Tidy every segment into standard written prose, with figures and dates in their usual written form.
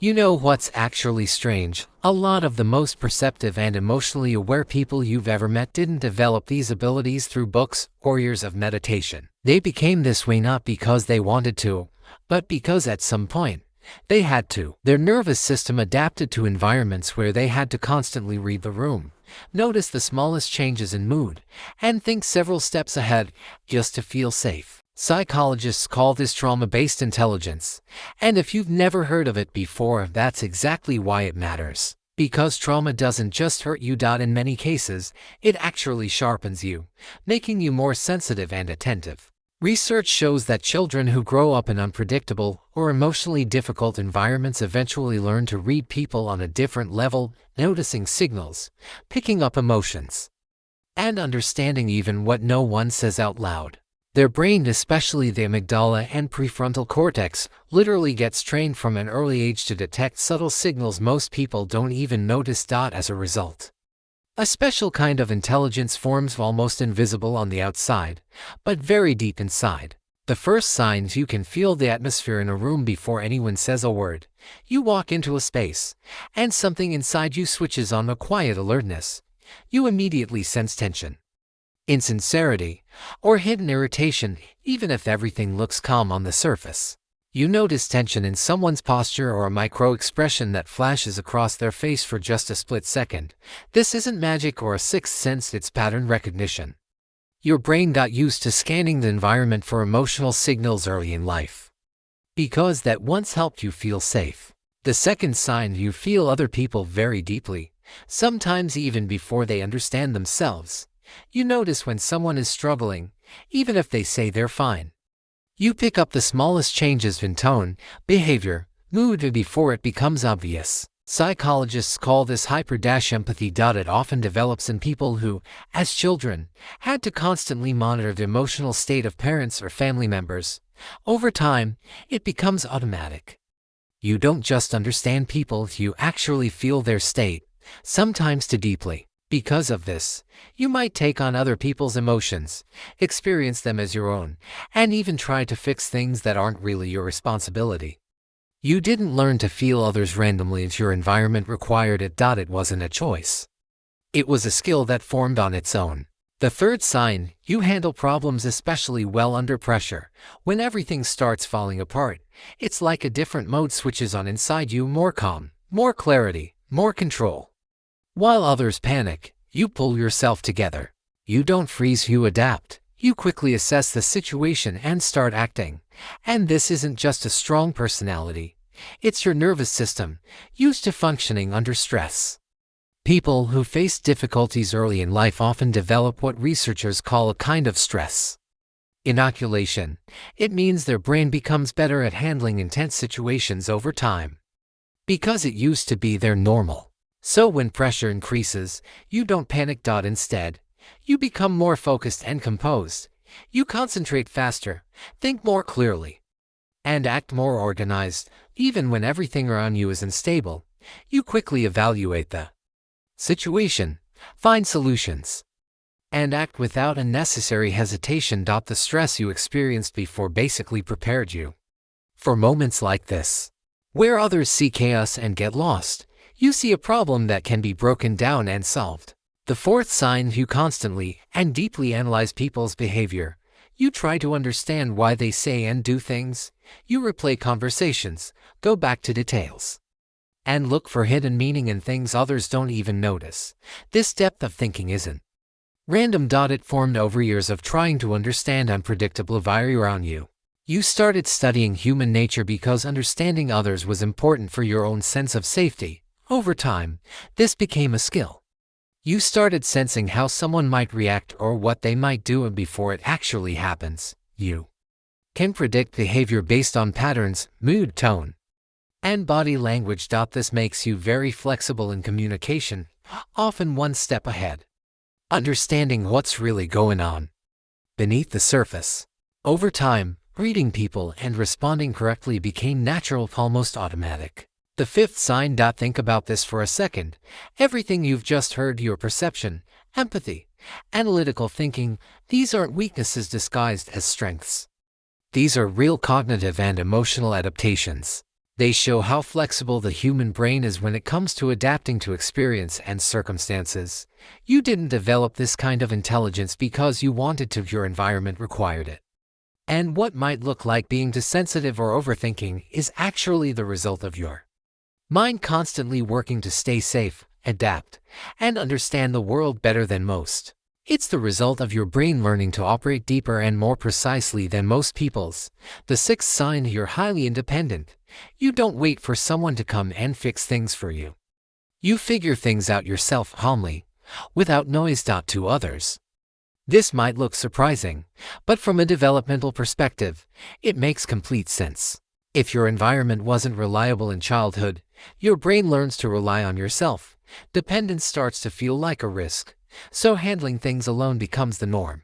You know what's actually strange? A lot of the most perceptive and emotionally aware people you've ever met didn't develop these abilities through books or years of meditation. They became this way not because they wanted to, but because at some point, they had to. Their nervous system adapted to environments where they had to constantly read the room, notice the smallest changes in mood, and think several steps ahead just to feel safe. Psychologists call this trauma-based intelligence, and if you've never heard of it before, that's exactly why it matters. Because trauma doesn't just hurt you. In many cases, it actually sharpens you, making you more sensitive and attentive. Research shows that children who grow up in unpredictable or emotionally difficult environments eventually learn to read people on a different level, noticing signals, picking up emotions, and understanding even what no one says out loud. Their brain, especially the amygdala and prefrontal cortex, literally gets trained from an early age to detect subtle signals most people don't even notice. As a result, a special kind of intelligence forms, almost invisible on the outside, but very deep inside. The first signs: you can feel the atmosphere in a room before anyone says a word. You walk into a space, and something inside you switches on a quiet alertness. You immediately sense tension, insincerity, or hidden irritation, even if everything looks calm on the surface. You notice tension in someone's posture or a micro-expression that flashes across their face for just a split second. This isn't magic or a sixth sense, it's pattern recognition. Your brain got used to scanning the environment for emotional signals early in life, because that once helped you feel safe. The second sign: you feel other people very deeply, sometimes even before they understand themselves. You notice when someone is struggling, even if they say they're fine. You pick up the smallest changes in tone, behavior, mood before it becomes obvious. Psychologists call this hyper-empathy. It often develops in people who, as children, had to constantly monitor the emotional state of parents or family members. Over time, it becomes automatic. You don't just understand people, you actually feel their state, sometimes too deeply. Because of this, you might take on other people's emotions, experience them as your own, and even try to fix things that aren't really your responsibility. You didn't learn to feel others randomly if your environment required it. It wasn't a choice. It was a skill that formed on its own. The third sign: you handle problems especially well under pressure. When everything starts falling apart, it's like a different mode switches on inside you: more calm, more clarity, more control. While others panic, you pull yourself together. You don't freeze, you adapt. You quickly assess the situation and start acting. And this isn't just a strong personality. It's your nervous system, used to functioning under stress. People who face difficulties early in life often develop what researchers call a kind of stress inoculation. It means their brain becomes better at handling intense situations over time, because it used to be their normal. So when pressure increases, you don't panic. Instead, you become more focused and composed. You concentrate faster, think more clearly, and act more organized. Even when everything around you is unstable, you quickly evaluate the situation, find solutions, and act without unnecessary hesitation. The stress you experienced before basically prepared you for moments like this, where others see chaos and get lost. You see a problem that can be broken down and solved. The fourth sign: you constantly and deeply analyze people's behavior. You try to understand why they say and do things. You replay conversations, go back to details, and look for hidden meaning in things others don't even notice. This depth of thinking isn't random. It formed over years of trying to understand unpredictable environment around you. You started studying human nature because understanding others was important for your own sense of safety. Over time, this became a skill. You started sensing how someone might react or what they might do before it actually happens. You can predict behavior based on patterns, mood, tone, and body language. This makes you very flexible in communication, often one step ahead, understanding what's really going on beneath the surface. Over time, reading people and responding correctly became natural, almost automatic. The fifth sign: think about this for a second. Everything you've just heard, your perception, empathy, analytical thinking, these aren't weaknesses disguised as strengths. These are real cognitive and emotional adaptations. They show how flexible the human brain is when it comes to adapting to experience and circumstances. You didn't develop this kind of intelligence because you wanted to, your environment required it. And what might look like being too sensitive or overthinking is actually the result of your mind constantly working to stay safe, adapt, and understand the world better than most. It's the result of your brain learning to operate deeper and more precisely than most people's. The sixth sign: you're highly independent. You don't wait for someone to come and fix things for you. You figure things out yourself calmly, without noise. To others, this might look surprising, but from a developmental perspective, it makes complete sense. If your environment wasn't reliable in childhood, your brain learns to rely on yourself. Dependence starts to feel like a risk, so handling things alone becomes the norm.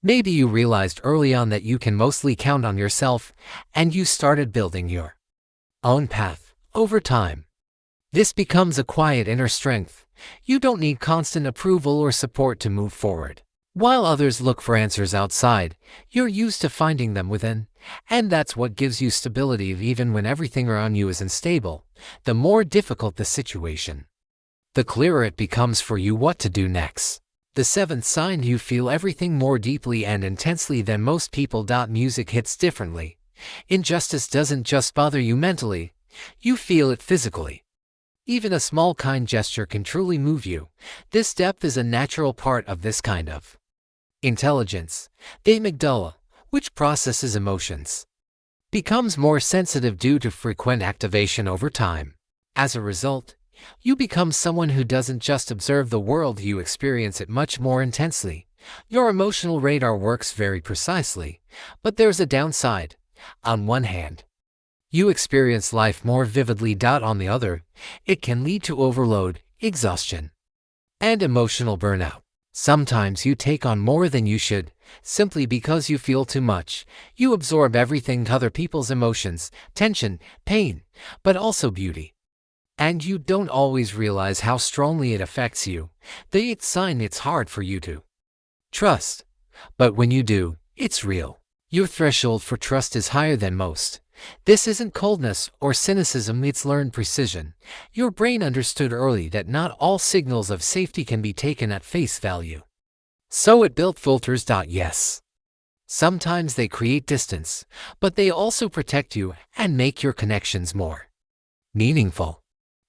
Maybe you realized early on that you can mostly count on yourself, and you started building your own path over time. This becomes a quiet inner strength. You don't need constant approval or support to move forward. While others look for answers outside, you're used to finding them within, and that's what gives you stability even when everything around you is unstable. The more difficult the situation, the clearer it becomes for you what to do next. The seventh sign: you feel everything more deeply and intensely than most people. Music hits differently. Injustice doesn't just bother you mentally, you feel it physically. Even a small kind gesture can truly move you. This depth is a natural part of this kind of intelligence. The amygdala, which processes emotions, becomes more sensitive due to frequent activation over time. As a result, you become someone who doesn't just observe the world, you experience it much more intensely. Your emotional radar works very precisely, but there's a downside. On one hand, you experience life more vividly. On the other, it can lead to overload, exhaustion, and emotional burnout. Sometimes you take on more than you should, simply because you feel too much. You absorb everything: other people's emotions, tension, pain, but also beauty. And you don't always realize how strongly it affects you. The eighth sign: it's hard for you to trust. But when you do, it's real. Your threshold for trust is higher than most. This isn't coldness or cynicism, it's learned precision. Your brain understood early that not all signals of safety can be taken at face value. So it built filters. Yes, sometimes they create distance, but they also protect you and make your connections more meaningful.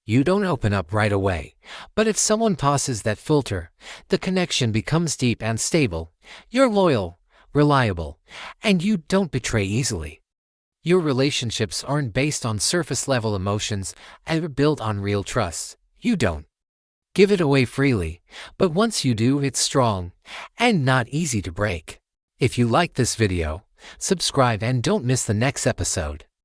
You don't open up right away, but if someone passes that filter, the connection becomes deep and stable. You're loyal, reliable, and you don't betray easily. Your relationships aren't based on surface-level emotions, they're built on real trust. You don't give it away freely, but once you do, it's strong and not easy to break. If you like this video, subscribe and don't miss the next episode.